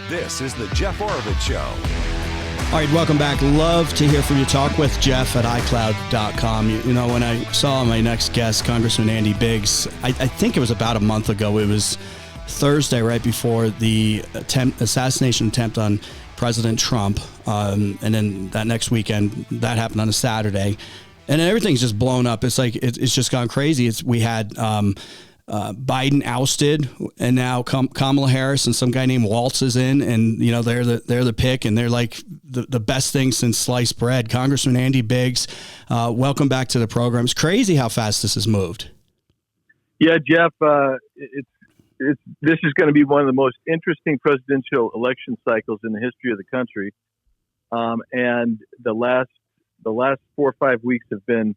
This is the Jeff Oravits Show. All right, welcome back. Love to hear from you. Talk with Jeff at iCloud.com. You know, when I saw my next guest, Congressman Andy Biggs, I think it was about a month ago. It was Thursday, right before the assassination attempt on President Trump. And then that next weekend, that happened on a Saturday. And then everything's just blown up. It's like, it's just gone crazy. We had Biden ousted, and now Kamala Harris and some guy named Waltz is in, and you know they're the pick, and they're like the best thing since sliced bread. Congressman Andy Biggs, welcome back to the program. It's crazy how fast this has moved. Yeah, Jeff, this is going to be one of the most interesting presidential election cycles in the history of the country, and the last 4 or 5 weeks have been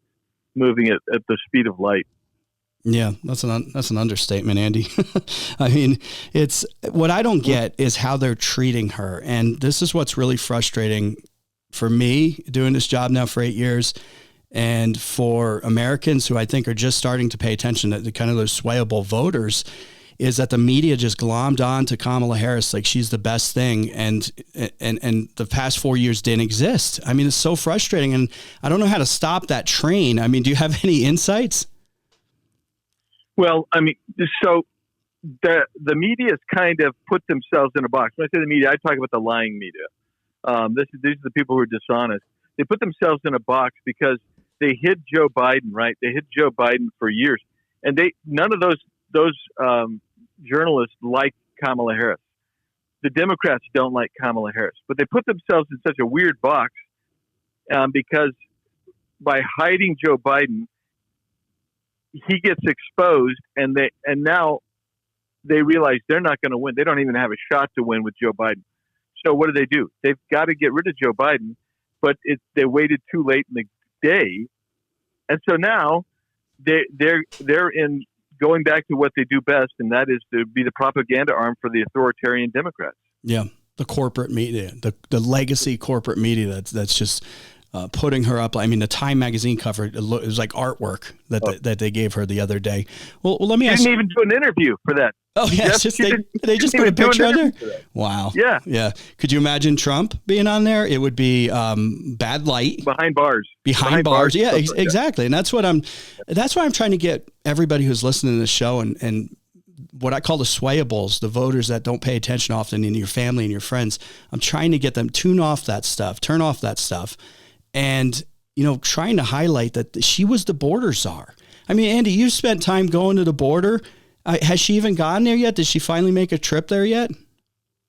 moving at the speed of light. Yeah, that's an understatement, Andy. I mean, it's what I don't get is how they're treating her. And this is what's really frustrating for me doing this job now for 8 years, and for Americans who I think are just starting to pay attention to the kind of those swayable voters, is that the media just glommed on to Kamala Harris like she's the best thing, and the past 4 years didn't exist. I mean, it's so frustrating, and I don't know how to stop that train. I mean, do you have any insights? Well, I mean, so the media's kind of put themselves in a box. When I say the media, I talk about the lying media. These are the people who are dishonest. They put themselves in a box because they hid Joe Biden, right? They hid Joe Biden for years, and none of those journalists like Kamala Harris. The Democrats don't like Kamala Harris, but they put themselves in such a weird box because by hiding Joe Biden, he gets exposed, and now they realize they're not going to win. They don't even have a shot to win with Joe Biden. So what do? They've got to get rid of Joe Biden, but they waited too late in the day, and so now they're in going back to what they do best, and that is to be the propaganda arm for the authoritarian Democrats. Yeah, the corporate media, the legacy corporate media that's just. Putting her up. I mean, the Time magazine cover, it was like artwork that they gave her the other day. Well, let me ask. She didn't even do an interview for that. Oh, yeah. They just put a picture on there? Wow. Yeah. Yeah. Could you imagine Trump being on there? It would be bad light. Behind bars. Behind bars. Yeah, exactly. And that's why I'm trying to get everybody who's listening to this show and what I call the swayables, the voters that don't pay attention often in your family and your friends. I'm trying to get them turn off that stuff. And, you know, trying to highlight that she was the border czar. I mean, Andy, you spent time going to the border. Has she even gotten there yet? Did she finally make a trip there yet?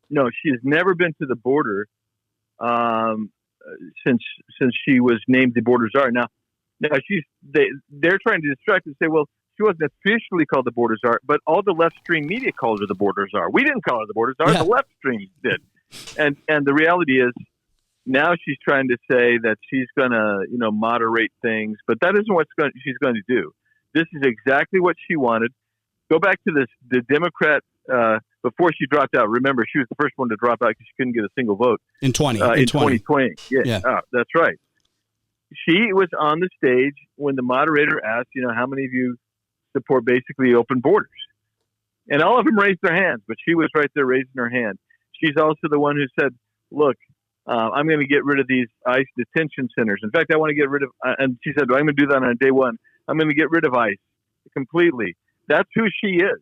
No, she has never been to the border since she was named the border czar. Now they're trying to distract and say, well, she wasn't officially called the border czar, but all the left stream media calls her the border czar. We didn't call her the border czar. Yeah. The left stream did. And the reality is, now she's trying to say that she's going to, moderate things, but that isn't what she's going to do. This is exactly what she wanted. Go back to the Democrat before she dropped out. Remember, she was the first one to drop out because she couldn't get a single vote in 2020. Yeah. That's right. She was on the stage when the moderator asked, how many of you support basically open borders, and all of them raised their hands, but she was right there raising her hand. She's also the one who said, "Look, I'm going to get rid of these ICE detention centers. In fact, I want to get rid of," and she said, "I'm going to do that on day one. I'm going to get rid of ICE completely." That's who she is.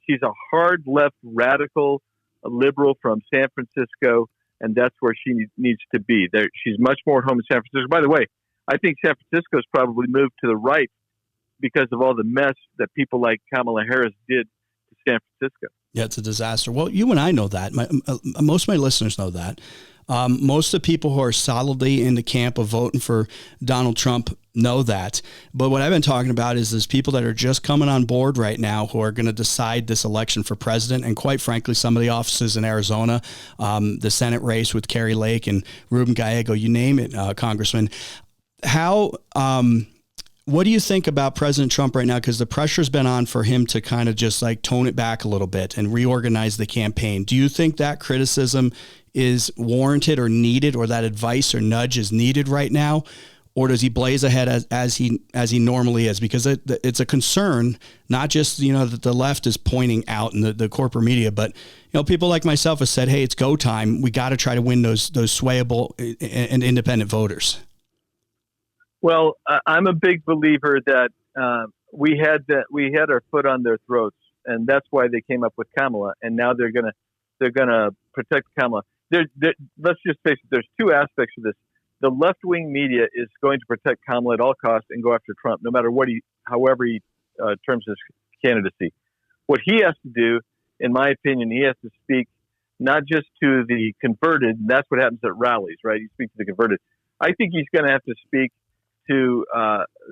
She's a hard left radical, a liberal from San Francisco, and that's where she needs to be. She's much more at home in San Francisco. By the way, I think San Francisco's probably moved to the right because of all the mess that people like Kamala Harris did to San Francisco. Yeah, it's a disaster. Well, you and I know that. Most of my listeners know that. Most of the people who are solidly in the camp of voting for Donald Trump know that. But what I've been talking about is there's people that are just coming on board right now who are going to decide this election for president. And quite frankly, some of the offices in Arizona, the Senate race with Kerry Lake and Ruben Gallego, you name it, Congressman. What do you think about President Trump right now? Because the pressure's been on for him to kind of just like tone it back a little bit and reorganize the campaign. Do you think that criticism is warranted or needed, or that advice or nudge is needed right now? or does he blaze ahead as he normally is? Because it's a concern, not just, that the left is pointing out in the corporate media, but, people like myself have said, hey, it's go time. We got to try to win those swayable and independent voters. Well, I'm a big believer that we had our foot on their throats, and that's why they came up with Kamala. And now they're gonna protect Kamala. Let's just face it. There's two aspects of this. The left-wing media is going to protect Kamala at all costs and go after Trump, no matter however he terms his candidacy. What he has to do, in my opinion, he has to speak not just to the converted. And that's what happens at rallies, right? He speaks to the converted. I think he's going to have to speak to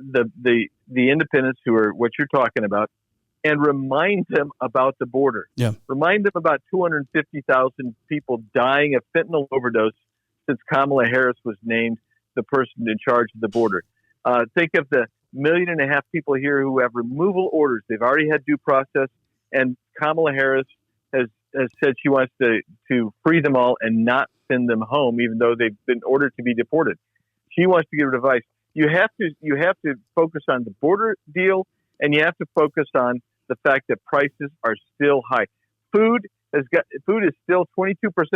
the independents who are what you're talking about, and remind them about the border. Yeah. Remind them about 250,000 people dying of fentanyl overdose since Kamala Harris was named the person in charge of the border. Think of the 1.5 million people here who have removal orders. They've already had due process, and Kamala Harris has said she wants to free them all and not send them home, even though they've been ordered to be deported. She wants to get rid of ICE. You have to focus on the border deal, and you have to focus on the fact that prices are still high. Food is still 22%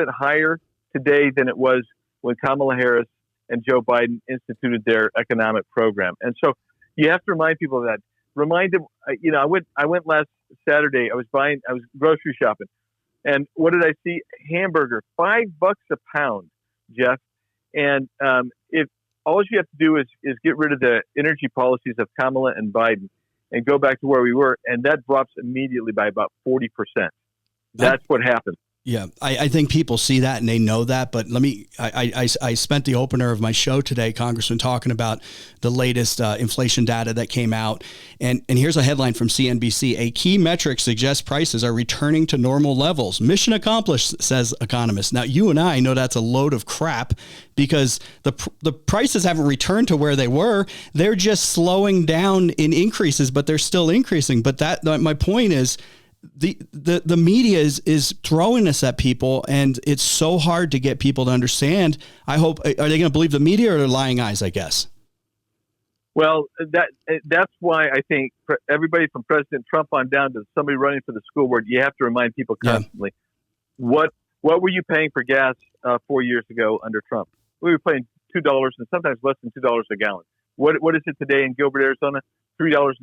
higher today than it was when Kamala Harris and Joe Biden instituted their economic program. And so you have to remind people of that. Remind them, I went last Saturday. I was grocery shopping. And what did I see? Hamburger, $5 a pound, Jeff. And if all you have to do is get rid of the energy policies of Kamala and Biden and go back to where we were, and that drops immediately by about 40%. That's what happened. Yeah, I think people see that and they know that, but I spent the opener of my show today, Congressman, talking about the latest inflation data that came out. And here's a headline from CNBC. A key metric suggests prices are returning to normal levels. Mission accomplished, says economists. Now, you and I know that's a load of crap because the prices haven't returned to where they were. They're just slowing down in increases, but they're still increasing. But my point is, the media is throwing this at people, and it's so hard to get people to understand. I hope, are they going to believe the media or their lying eyes, I guess? Well, that's why I think for everybody from President Trump on down to somebody running for the school board, you have to remind people constantly, what were you paying for gas 4 years ago under Trump? We were paying $2 and sometimes less than $2 a gallon. What is it today in Gilbert, Arizona? $3.60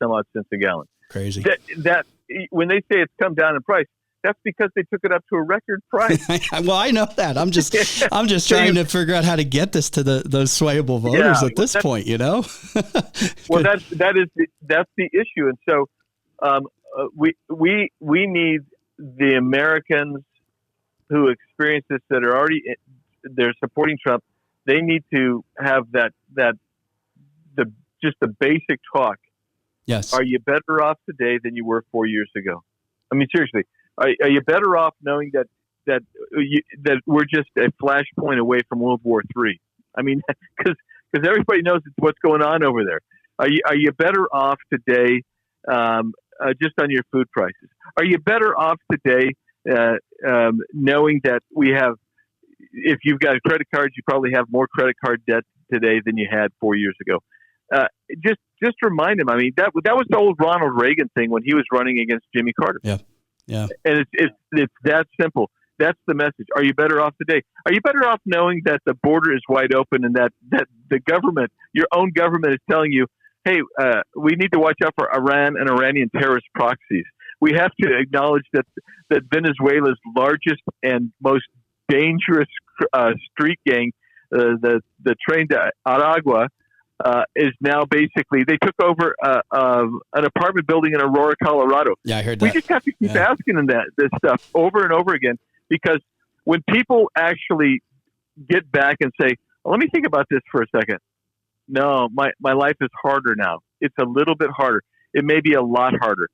some odd cents a gallon. Crazy. That when they say it's come down in price, that's because they took it up to a record price. Well, I know that. I'm just trying to figure out how to get this to those swayable voters at this point. Well, that's the issue, and so we need the Americans who experience this that are already they're supporting Trump. They need to have just the basic talk. Yes. Are you better off today than you were 4 years ago? I mean, seriously, are you better off knowing that we're just a flashpoint away from World War III? I mean, because everybody knows what's going on over there. Are you better off today just on your food prices? Are you better off today knowing that we have, if you've got credit cards, you probably have more credit card debt today than you had 4 years ago? Just remind him. I mean, that was the old Ronald Reagan thing when he was running against Jimmy Carter. Yeah. And it's that simple. That's the message. Are you better off today? Are you better off knowing that the border is wide open and that the government, your own government, is telling you, hey, we need to watch out for Iran and Iranian terrorist proxies. We have to acknowledge that Venezuela's largest and most dangerous street gang, the Tren de Aragua, is now basically, they took over an apartment building in Aurora, Colorado. Yeah, I heard that. We just have to keep asking them this stuff over and over again, because when people actually get back and say, well, let me think about this for a second. No, my life is harder now. It's a little bit harder. It may be a lot harder.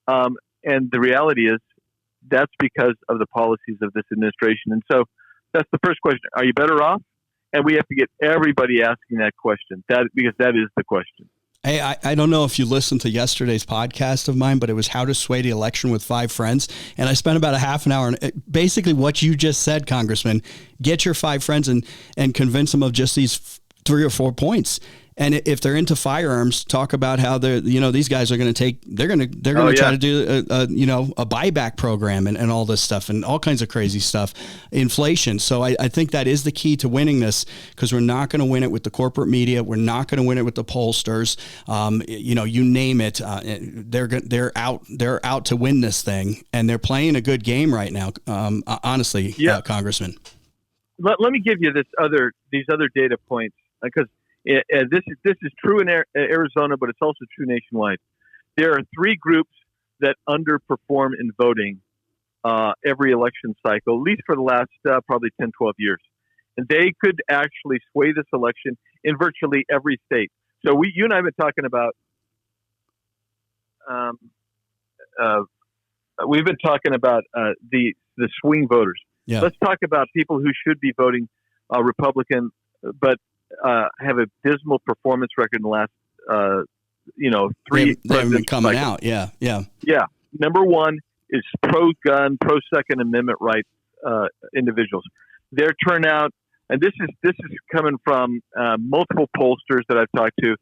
And the reality is that's because of the policies of this administration. And so that's the first question. Are you better off? And we have to get everybody asking that question, because that is the question. Hey, I don't know if you listened to yesterday's podcast of mine, but it was How to Sway the Election with 5 Friends. And I spent about a half an hour on basically what you just said, Congressman. Get your 5 friends and convince them of just these 3 or 4 points. And if they're into firearms, talk about how these guys are going to try to do a buyback program and all this stuff and all kinds of crazy stuff, inflation. So I think that is the key to winning this, because we're not going to win it with the corporate media. We're not going to win it with the pollsters. You name it. They're out to win this thing, and they're playing a good game right now. Honestly, Congressman. Let me give you these other data points, because this is true in Arizona, but it's also true nationwide. There are 3 groups that underperform in voting every election cycle, at least for the last probably 10, 12 years. And they could actually sway this election in virtually every state. So you and I have been talking about the swing voters. Yeah. Let's talk about people who should be voting Republican, but have a dismal performance record in the last, 3. They haven't been coming out. Yeah. Number 1 is pro-gun, pro-Second Amendment rights individuals. Their turnout, and this is coming from multiple pollsters that I've talked to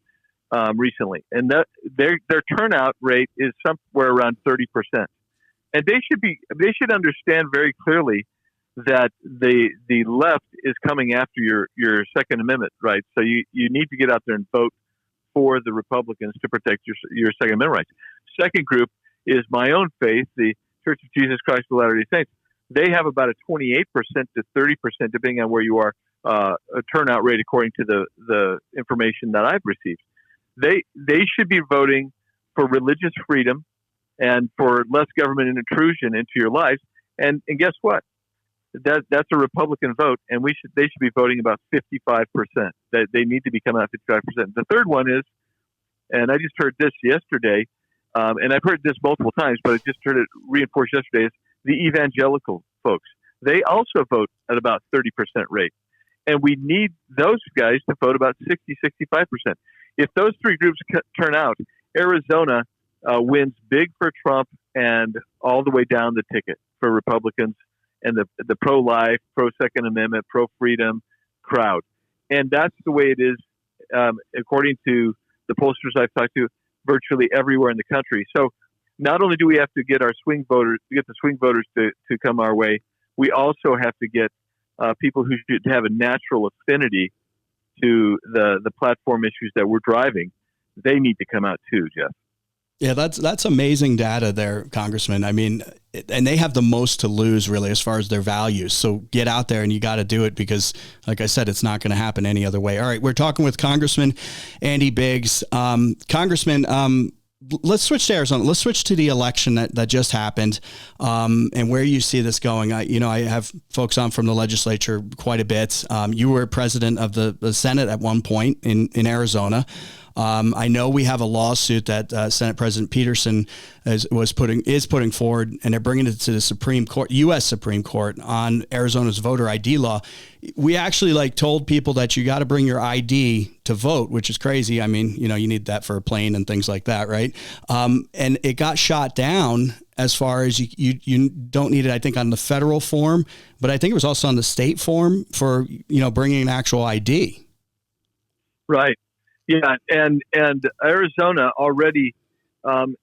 recently, and that their turnout rate is somewhere around 30%. And they should understand very clearly that the left is coming after your Second Amendment rights. So you need to get out there and vote for the Republicans to protect your Second Amendment rights. Second group is my own faith, the Church of Jesus Christ of Latter-day Saints. They have about a 28% to 30%, depending on where you are, a turnout rate according to the information that I've received. They should be voting for religious freedom and for less government intrusion into your lives. And guess what? That's a Republican vote, and they should be voting about 55%. That they need to be coming out 55%. The third one is, and I just heard this yesterday, and I've heard this multiple times, but I just heard it reinforced yesterday, is the evangelical folks. They also vote at about 30% rate, and we need those guys to vote about 60-65%. If those 3 groups turn out, Arizona wins big for Trump and all the way down the ticket for Republicans and the pro-life, pro-Second Amendment, pro-freedom crowd. And that's the way it is, according to the pollsters I've talked to, virtually everywhere in the country. So not only do we have to get the swing voters to come our way, we also have to get people who should have a natural affinity to the platform issues that we're driving. They need to come out too, Jeff. Yeah, that's amazing data there, Congressman. I mean, and they have the most to lose, really, as far as their values. So get out there, and you got to do it, because, like I said, it's not going to happen any other way. All right, we're talking with Congressman Andy Biggs. Congressman, let's switch to Arizona. Let's switch to the election that just happened, and where you see this going. I have folks on from the legislature quite a bit. You were president of the Senate at one point in Arizona. I know we have a lawsuit that Senate President Peterson is putting forward, and they're bringing it to the Supreme Court, U.S. Supreme Court, on Arizona's voter ID law. We actually told people that you got to bring your ID to vote, which is crazy. I mean, you need that for a plane and things like that, right? And it got shot down as far as you don't need it, I think, on the federal form, but I think it was also on the state form for, bringing an actual ID. Right. Yeah, and Arizona already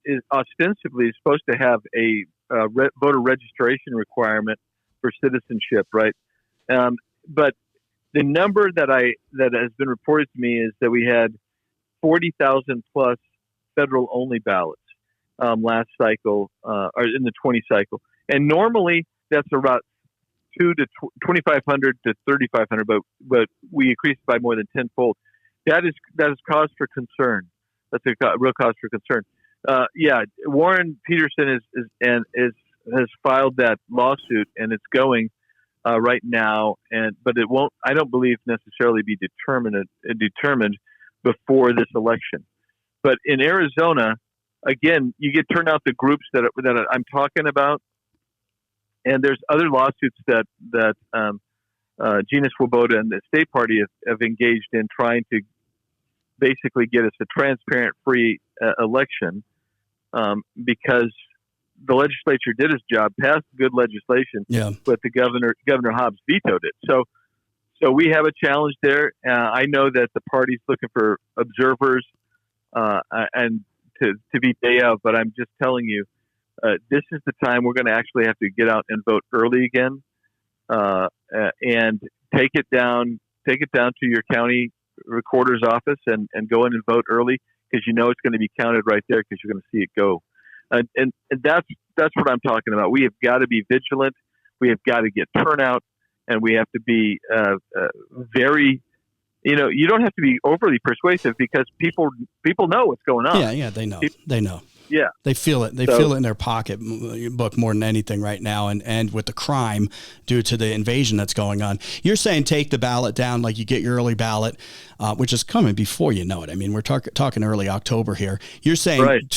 is ostensibly supposed to have a voter registration requirement for citizenship, right? But the number that has been reported to me is that we had 40,000 plus federal only ballots last cycle, or in the 20 cycle, and normally that's about 2,500 to 3,500, but we increased by more than tenfold. That is cause for concern. That's a real cause for concern. Warren Peterson has filed that lawsuit, and it's going right now. But it won't. I don't believe necessarily be determined before this election. But in Arizona, again, you get turned out the groups that I'm talking about, and there's other lawsuits that Gina Swoboda and the state party have engaged in trying to basically get us a transparent, free election, because the legislature did its job, passed good legislation, but the Governor Hobbs vetoed it. So we have a challenge there. I know that the party's looking for observers and to be day of, but I'm just telling you, this is the time we're going to actually have to get out and vote early again, and take it down to your county recorder's office and go in and vote early, because you know it's going to be counted right there, because you're going to see it go. And that's what I'm talking about. We have got to be vigilant. We have got to get turnout, and we have to be very. You don't have to be overly persuasive, because people know what's going on. Yeah, they know. They know. Yeah. They feel it. They feel it in their pocketbook more than anything right now. And with the crime due to the invasion that's going on, you're saying take the ballot down, like you get your early ballot, which is coming before you know it. I mean, we're talking early October here. You're saying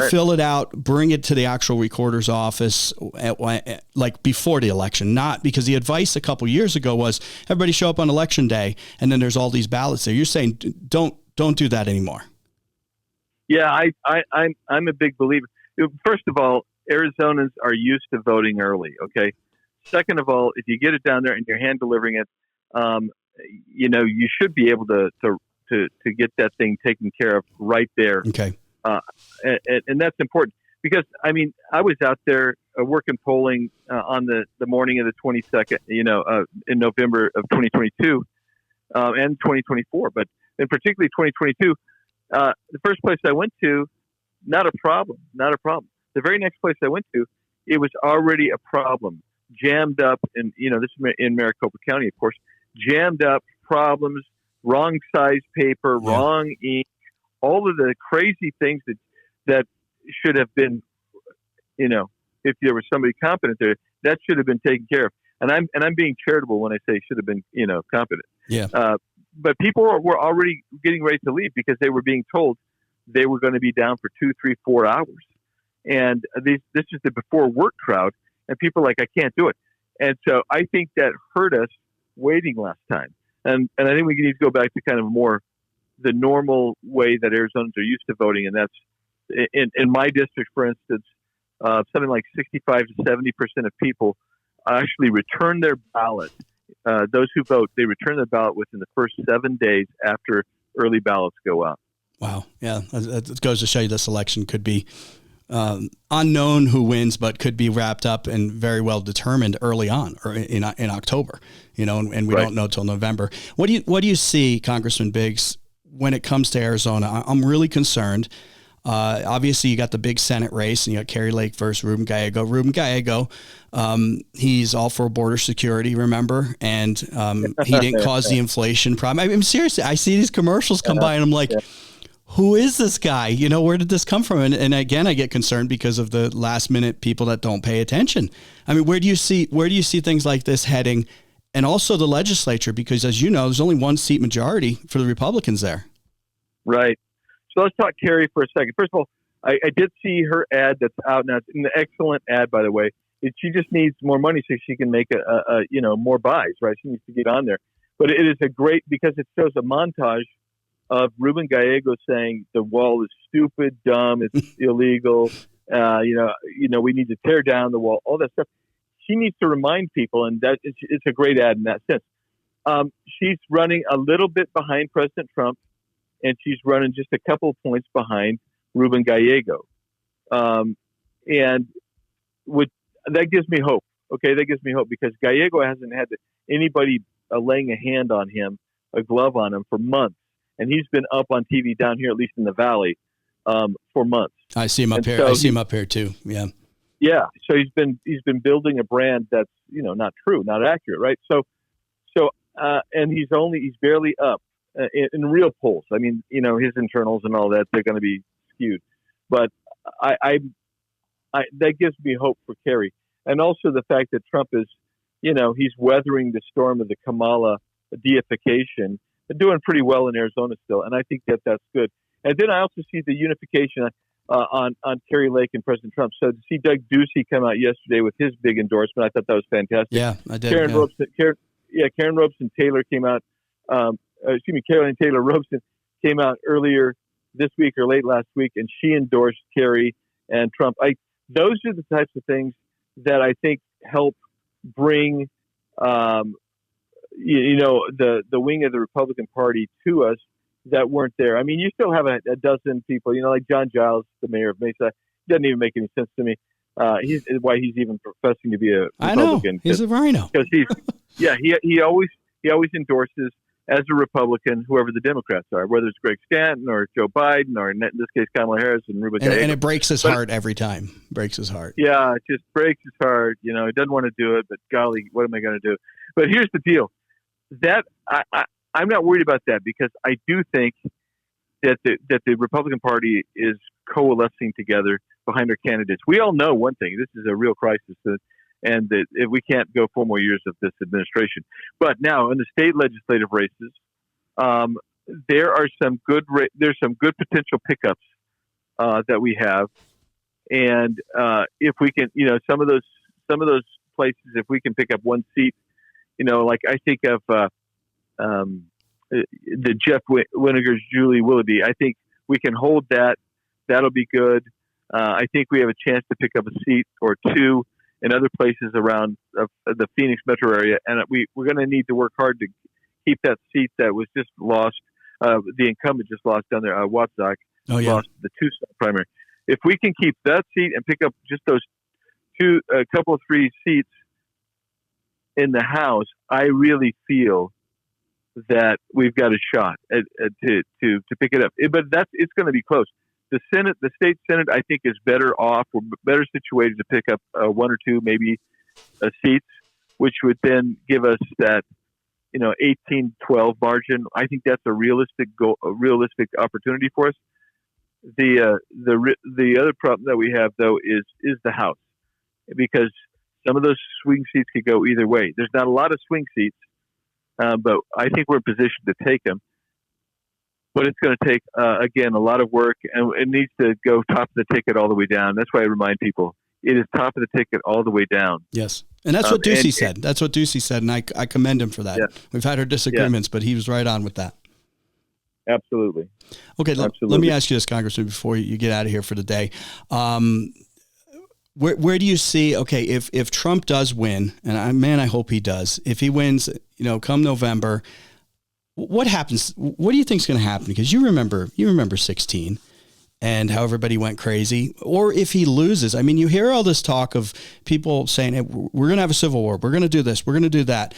fill it out, bring it to the actual recorder's office like before the election, not because the advice a couple years ago was everybody show up on election day and then there's all these ballots there. You're saying don't do that anymore. Yeah, I'm a big believer. First of all, Arizonans are used to voting early. Okay. Second of all, if you get it down there and you're hand delivering it, you should be able to get that thing taken care of right there. Okay. And that's important, because I mean, I was out there working polling on the morning of the 22nd, in November of 2022 and 2024, but in particularly 2022. The first place I went to, not a problem. The very next place I went to, it was already a problem. Jammed up, and this is in Maricopa County, of course. Jammed up, problems, wrong size paper, wrong ink, all of the crazy things that should have been, if there was somebody competent there, that should have been taken care of. And I'm being charitable when I say should have been, competent. Yeah. But people were already getting ready to leave, because they were being told they were going to be down for 2, 3, 4 hours. And this is the before work crowd, and people are like, I can't do it. And so I think that hurt us waiting last time. And I think we need to go back to kind of more the normal way that Arizonans are used to voting. And that's in my district, for instance, something like 65 to 70% of people actually return their ballot. Those who vote, they return their ballot within the first 7 days after early ballots go out. Wow. Yeah. It goes to show you this election could be unknown who wins, but could be wrapped up and very well determined early on, or in October, and we don't know till November. What do you see, Congressman Biggs, when it comes to Arizona? I'm really concerned. Obviously, you got the big Senate race, and you got Kari Lake versus Ruben Gallego. Ruben Gallego, he's all for border security, remember? And he didn't cause the inflation problem. I mean, seriously, I see these commercials come by, and I'm like, who is this guy? Where did this come from? And again, I get concerned because of the last minute people that don't pay attention. I mean, where do you see things like this heading? And also the legislature, because as you know, there's only one seat majority for the Republicans there. Right. So let's talk Kari for a second. First of all, I did see her ad that's out now. It's an excellent ad, by the way. She just needs more money so she can make more buys, right? She needs to get on there. But it is a great, because it shows a montage of Ruben Gallego saying the wall is stupid, dumb, it's illegal. We need to tear down the wall, all that stuff. She needs to remind people, and that it's a great ad in that sense. She's running a little bit behind President Trump, and she's running just a couple of points behind Ruben Gallego. And that gives me hope. Okay, that gives me hope, because Gallego hasn't had anybody laying a hand on him, a glove on him, for months. And he's been up on TV down here, at least in the Valley, for months. I see him up here. I see him up here too. Yeah. Yeah. So he's been building a brand that's, not true, not accurate. Right. So, and he's barely up in real polls. I mean, his internals and all that, they're going to be skewed, but I that gives me hope for Kari. And also the fact that Trump is, he's weathering the storm of the Kamala deification. They're doing pretty well in Arizona still, and I think that that's good. And then I also see the unification on Kari Lake and President Trump. So to see Doug Ducey come out yesterday with his big endorsement, I thought that was fantastic. Yeah, I did. Karen Robeson Taylor came out. Caroline Taylor Robeson came out earlier this week or late last week, and she endorsed Kari and Trump. Those are the types of things that I think help bring the wing of the Republican Party to us that weren't there. I mean, you still have a dozen people, like John Giles, the mayor of Mesa. Doesn't even make any sense to me. Why he's even professing to be a Republican. I know he's a rhino because he always endorses as a Republican whoever the Democrats are, whether it's Greg Stanton or Joe Biden or in this case Kamala Harris and Ruben. And it breaks his heart every time. Breaks his heart. Yeah, it just breaks his heart. He doesn't want to do it, but golly, what am I going to do? But here's the deal: that I'm not worried about that because I do think that the Republican Party is coalescing together behind our candidates. We all know one thing: this is a real crisis, and that if we can't go 4 more years of this administration. But now in the state legislative races, there's some good potential pickups that we have, and if we can, some of those places, if we can pick up one seat, like I think of the Jeff Winnegar's Julie Willoughby. I think we can hold that. That'll be good. I think we have a chance to pick up a seat or two in other places around the Phoenix metro area, and we're going to need to work hard to keep that seat that was just lost. The incumbent just lost down there, Watzak. Lost the two-step primary. If we can keep that seat and pick up just those a couple of 3 seats in the House, I really feel that we've got a shot to pick it up. But it's going to be close. The state Senate, I think, is better off. We're better situated to pick up 1 or 2, maybe seats, which would then give us that 18-12 margin. I think that's a realistic opportunity for us. The other problem that we have though is the House, because some of those swing seats could go either way. There's not a lot of swing seats, but I think we're in position to take them. But it's going to take, again, a lot of work, and it needs to go top of the ticket all the way down. That's why I remind people, it is top of the ticket all the way down. Yes, and that's what Ducey said. That's what Ducey said, and I commend him for that. Yeah. We've had our disagreements, but he was right on with that. Absolutely. Okay, let me ask you this, Congressman, before you get out of here for the day. Where do you see, if Trump does win, and I hope he does, if he wins, come November, what happens? What do you think is going to happen? Because you remember 16 and how everybody went crazy. Or if he loses, you hear all this talk of people saying, hey, we're going to have a civil war. We're going to do this. We're going to do that.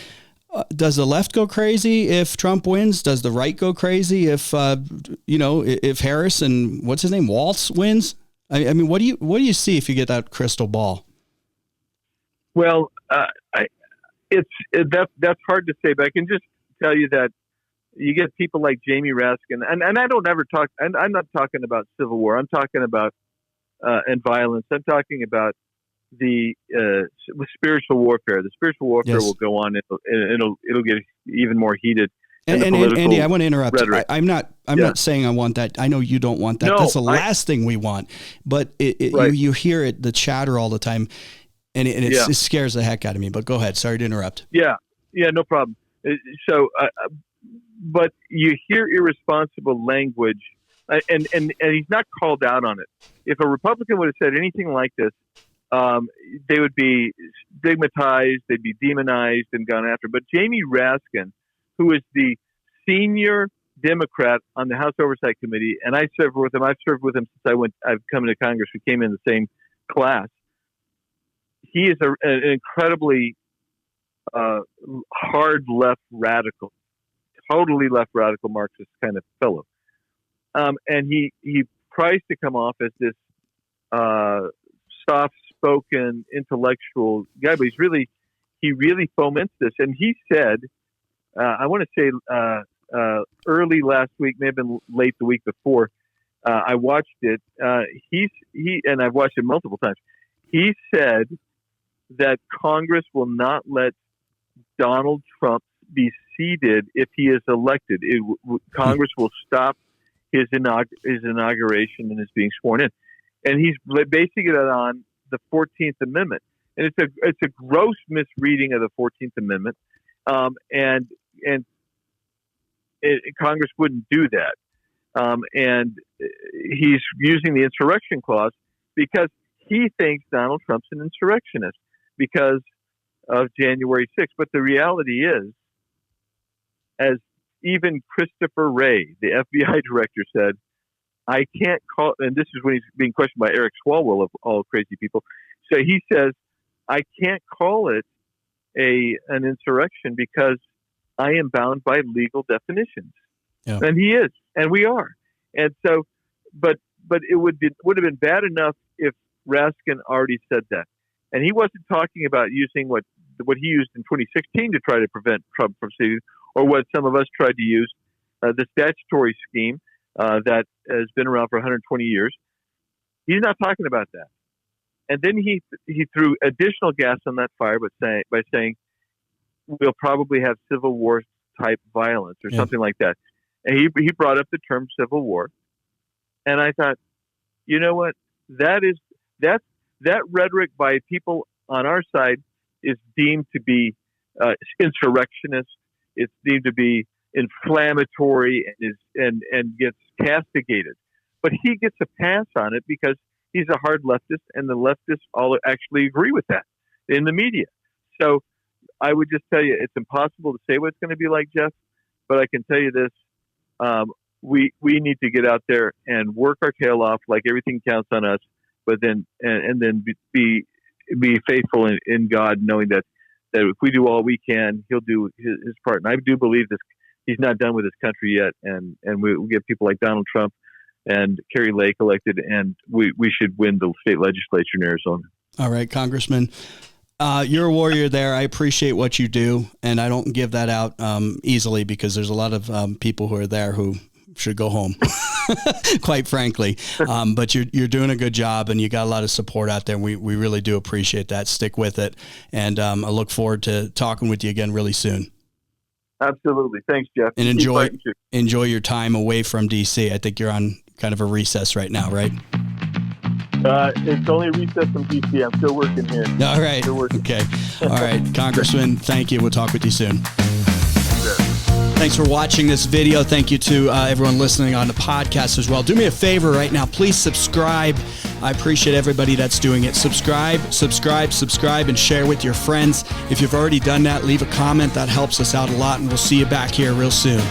Does the left go crazy if Trump wins? Does the right go crazy if Harris and what's his name, Waltz wins? What do you see if you get that crystal ball? Well, that's hard to say, but I can just tell you that you get people like Jamie Raskin, and I don't ever talk, and I'm not talking about civil war. I'm talking about and violence. I'm talking about the spiritual warfare. The spiritual warfare will go on. It'll get even more heated. And Andy, I want to interrupt. I'm not saying I want that. I know you don't want that. No, that's the last thing we want. But right. you hear it, the chatter all the time, and it scares the heck out of me. But go ahead. Sorry to interrupt. Yeah, no problem. So, but you hear irresponsible language, and he's not called out on it. If a Republican would have said anything like this, they would be stigmatized, they'd be demonized and gone after. But Jamie Raskin, who is the senior Democrat on the House Oversight Committee, and I served with him. I've served with him since I've come into Congress. We came in the same class. He is an incredibly hard left radical, totally left radical Marxist kind of fellow. And he tries to come off as this soft-spoken intellectual guy, but he really foments this. And he said, I want to say early last week, may have been late the week before, I watched it. And I've watched it multiple times. He said that Congress will not let Donald Trump be seated if he is elected. Congress will stop his inauguration and his being sworn in. And he's basing it on the 14th Amendment. And it's a gross misreading of the 14th Amendment. And Congress wouldn't do that. And he's using the insurrection clause because he thinks Donald Trump's an insurrectionist because of January 6th. But the reality is as even Christopher Wray, the FBI director, said, I can't call, and this is when he's being questioned by Eric Swalwell of all crazy people. So he says, I can't call it an insurrection because I am bound by legal definitions. Yeah. And he is, and we are. And so, but it would have been bad enough if Raskin already said that. And he wasn't talking about using what he used in 2016 to try to prevent Trump from sitting, or what some of us tried to use, the statutory scheme that has been around for 120 years. He's not talking about that. And then he threw additional gas on that fire by saying we'll probably have Civil War type violence or something like that. And he brought up the term Civil War. And I thought, you know what? That rhetoric by people on our side is deemed to be insurrectionist. It's deemed to be inflammatory and gets castigated. But he gets a pass on it because he's a hard leftist, and the leftists all actually agree with that in the media. So I would just tell you, it's impossible to say what it's going to be like, Jeff, but I can tell you this. We need to get out there and work our tail off like everything counts on us, but then be faithful in God, knowing that if we do all we can, He'll do his part. And I do believe this. He's not done with his country yet, and we'll get people like Donald Trump and Kerry Lake elected, and we should win the state legislature in Arizona. All right, Congressman. You're a warrior there. I appreciate what you do, and I don't give that out easily because there's a lot of people who are there who should go home, quite frankly. But you're doing a good job, and you got a lot of support out there. And we really do appreciate that. Stick with it, and I look forward to talking with you again really soon. Absolutely. Thanks, Jeff. And enjoy your time away from D.C. I think you're on kind of a recess right now, right? It's only a recess from D.C. I'm still working here. All right. Okay. All right. Congressman, thank you. We'll talk with you soon. Thanks for watching this video. Thank you to everyone listening on the podcast as well. Do me a favor right now. Please subscribe. I appreciate everybody that's doing it. Subscribe, and share with your friends. If you've already done that, leave a comment. That helps us out a lot, and we'll see you back here real soon.